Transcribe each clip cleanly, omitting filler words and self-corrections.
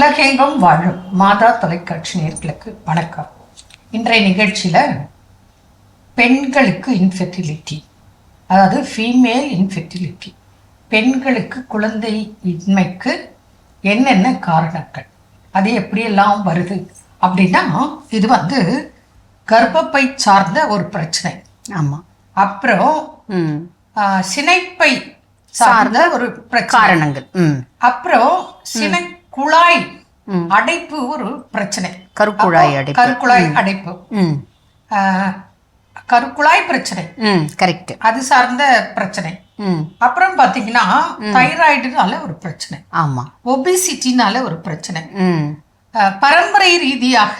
உலகெங்கும் வாழும் மாதா தொலைக்காட்சி நேயர்களுக்கு வணக்கம். இன்றைய நிகழ்ச்சியில் பெண்களுக்கு இன்ஃபெர்டிலிட்டி, அதாவது ஃபீமேல் இன்ஃபெர்டிலிட்டி, பெண்களுக்கு குழந்தை இன்மைக்கு என்னென்ன காரணங்கள், அது எப்படியெல்லாம் வருது அப்படின்னா, இது கர்ப்பப்பை சார்ந்த ஒரு பிரச்சனை. ஆமாம். அப்புறம் சினைப்பை சார்ந்த ஒரு காரணங்கள். அப்புறம் சினை குழாய் அடைப்பு ஒரு பிரச்சனை. கருக்குழாய் அடைப்பு, கருக்குழாய் பிரச்சனை, கரெக்ட், அது சார்ந்த பிரச்சனை. அப்புறம் பாத்தீங்கன்னா தைராய்டுனால ஒரு பிரச்சனை. ஆமா. ஒபிசிட்டினால ஒரு பிரச்சனை, பரம்பரை ரீதியாக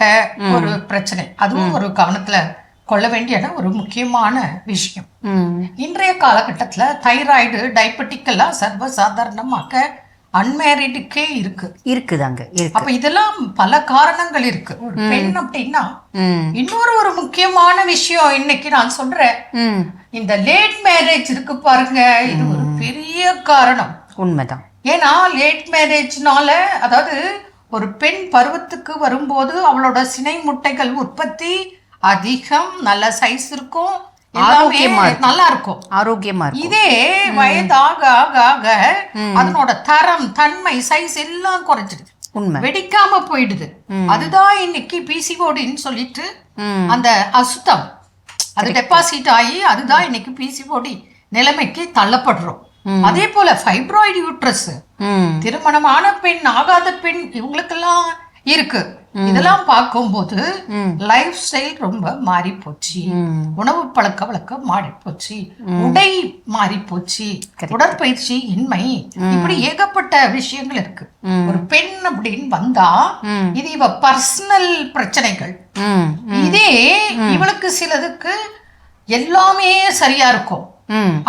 ஒரு பிரச்சனை. அதுவும் ஒரு கவனத்துல கொள்ள வேண்டிய ஒரு முக்கியமான விஷயம். இன்றைய காலகட்டத்துல தைராய்டு, டயபெட்டிக் எல்லாம் சர்வசாதாரணமாக அன்மேரிடுக்கே இருக்குதாங்க. அப்ப இதெல்லாம் பல காரணங்கள் இருக்கு. ஒரு பெண் அப்படின்னா இன்னொரு முக்கியமான விஷயம் இன்னைக்கு நான் சொல்றேன், இந்த லேட் மேரேஜ் இருக்கு பாருங்க, இது ஒரு பெரிய காரணம். உண்மைதான். ஏன்னா லேட் மேரேஜ்னால, அதாவது ஒரு பெண் பருவத்துக்கு வரும்போது அவளோட சினை முட்டைகள் உற்பத்தி அதிகம், நல்ல சைஸ் இருக்கும், நல்லா இருக்கும், ஆரோக்கியமா இருக்கும். இதே வயதாக ஆக ஆக அதனோட தரம், தன்மை, சைஸ் எல்லாம் குறைஞ்சிடுது, வெடிக்காம போயிடுது. அதுதான் இன்னைக்கு பிசிஓடின்னு சொல்லிட்டு அந்த அசுத்தம் அது டெபாசிட் ஆகி, அதுதான் இன்னைக்கு பிசிஓடி நிலைமைக்கு தள்ளப்படுறோம். அதே போல ஃபைப்ராய்டு யூட்ரஸ், திருமணமான பெண், ஆகாத பெண், இவங்களுக்கெல்லாம் இருக்கு. இதெல்லாம் பார்க்கும்போது லைஃப் ஸ்டைல் ரொம்ப மாறி போச்சு, உணவு பழக்க வழக்கம் மாறி போச்சு, உடை மாறி போச்சு, உடற்பயிற்சி இன்மை, இப்படி ஏகப்பட்ட விஷயங்கள் இருக்கு. ஒரு பெண் அப்படின்னு வந்தா இது இவ பர்சனல் பிரச்சனைகள். இதே இவளுக்கு சிலதுக்கு எல்லாமே சரியா இருக்கும்,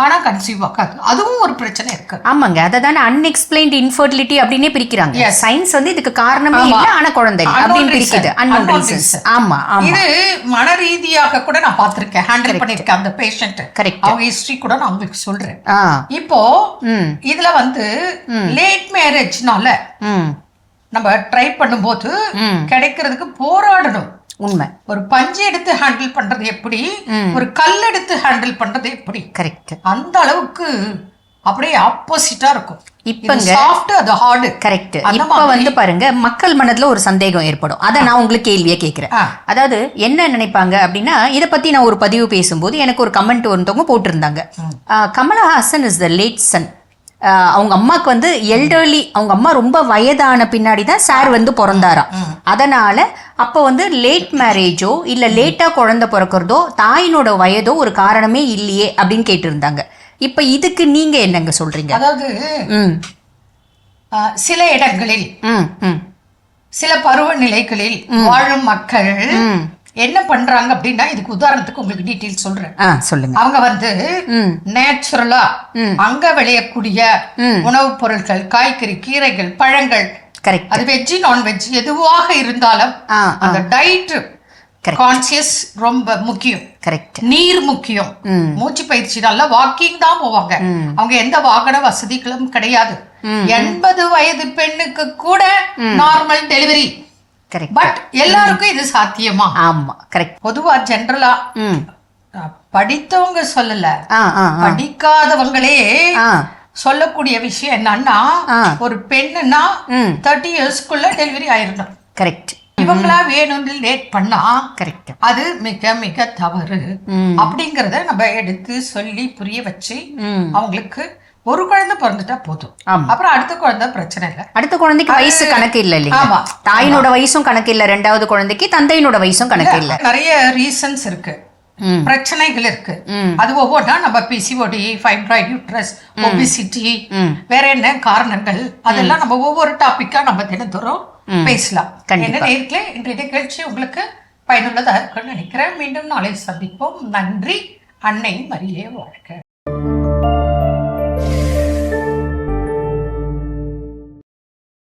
ஆனா கன்சீவ் ஆகாது, அதுவும் ஒரு பிரச்சனை இருக்கு. ஆமாங்க, அததான அன்எக்ஸ்பிளைன்ட் இன்ஃபர்டிலிட்டி அப்படினே பிரிக்கிறாங்க. சயின்ஸ் இதுக்கு காரணமே இல்ல, ஆனா குழந்தை அப்படின்னு பிரிக்குது. Unknown reasons. ஆமா, இது மன ரீதியாக கூட நான் பார்த்திருக்கேன், ஹேண்டில் பண்ணிருக்கேன் அந்த பேஷண்ட். கரெக்ட். அவங்க ஹிஸ்டரி கூட நான் உங்களுக்கு சொல்றேன். இப்போ இதுல லேட் மேரேஜ்னால நம்ம ட்ரை பண்ணும்போது கிடைக்கிறதுக்கு போராடணும். உண்மை. ஒரு பஞ்சு எடுத்து ஹேண்டில் பண்றது எப்படி, ஒரு கல் எடுத்து ஹேண்டில் பண்றது எப்படி, கரெக்ட், அந்த அளவுக்கு அப்படியே ஆப்போசிட்டா இருக்கும். இப்பங்க சாஃப்ட், அது ஹார்டு. கரெக்ட். இப்ப பாருங்க, மக்கள் மனதுல ஒரு சந்தேகம் ஏற்படும். அதை நான் உங்களுக்கு கேள்வியா கேட்கிறேன். அதாவது என்ன நினைப்பாங்க அப்படின்னா, இதை பத்தி நான் ஒரு பதிவு பேசும்போது எனக்கு ஒரு கமெண்ட் ஒருத்தவங்க போட்டிருந்தாங்க, Kamalhaasan is the late son. அவங்க அம்மாக்கு எல்டர்லி, அவங்க அம்மா ரொம்ப வயதான பின்னாடி தான் சார் பிறந்தாராம். அதனால அப்போ லேட் மேரேஜோ இல்ல லேட்டா குழந்தை பிறக்கிறதோ தாயினோட வயதோ ஒரு காரணமே இல்லையே அப்படின்னு கேட்டிருந்தாங்க. இப்ப இதுக்கு நீங்க என்னங்க சொல்றீங்க? அதாவது சில இடங்களில், சில பருவநிலைகளில் வாழும் மக்கள் என்ன பண்றாங்க அப்படின்னா, இதுக்கு உதாரணத்துக்கு உங்களுக்கு டீடைல் சொல்றேன். சொல்லுங்க. அவங்க நேச்சுரலா அங்க விளையக்கூடிய உணவுப் பொருட்கள், காய்கறி, கீரைகள், பழங்கள், அது வெஜ் நான்வெஜ் எதுவாக இருந்தாலும் அந்த டயட் கான்சியஸ் ரொம்ப முக்கியம். கரெக்ட். நீர் முக்கியம், மூச்சு பயிற்சி, நல்லா வாக்கிங் தான் போவாங்க. அவங்க எந்த வாகன வசதிகளும் கிடையாது. 80 வயது பெண்ணுக்கு கூட நார்மல் டெலிவரி. பட் எல்லாருக்கும் இது சாத்தியமா? ஆமா, கரெக்ட். பொதுவா ஜெனரலா படித்தவங்க சொல்லல, படிக்காதவங்களே சொல்லக்கூடிய விஷயம் என்னன்னா, ஒரு பெண்ணுன்னா 30 இயர்ஸ்க்குள்ள டெலிவரி ஆயிடணும். கரெக்ட். இவங்களா வேணும்னு லேட் பண்ணா கரெக்ட், அது மிக மிக தவறு. அப்படிங்கறத நம்ம எடுத்து சொல்லி புரிய வச்சு, அவங்களுக்கு ஒரு குழந்தை பிறந்துட்டா போதும், அப்புறம் அடுத்த குழந்தை பிரச்சனை இல்லை. அடுத்த குழந்தைக்கு வயசு கணக்கு இல்ல இல்லையா? தாயினோட வயசும் கணக்கு இல்ல, ரெண்டாவது குழந்தைக்கு தந்தையினோட வயசும் கணக்கு இல்ல. நிறைய ரீசன்ஸ் இருக்கு, பிரச்சனைகள் இருக்கு. அது ஒவ்வொன்றா நம்ம பிசிஓடி, ஃபைப்ராய்டு யூட்ரஸ், ஒபிசிட்டி, வேற என்ன காரணங்கள், அதெல்லாம் நம்ம ஒவ்வொரு டாபிக்கா நம்ம தினந்தோறும் பேசலாம். என்ன நேரத்துல இன்றைய நிகழ்ச்சி உங்களுக்கு பயனுள்ளதாக இருக்குன்னு நினைக்கிறேன். மீண்டும் நாளை சந்திப்போம். நன்றி. அன்னை மரியே வாழ்க.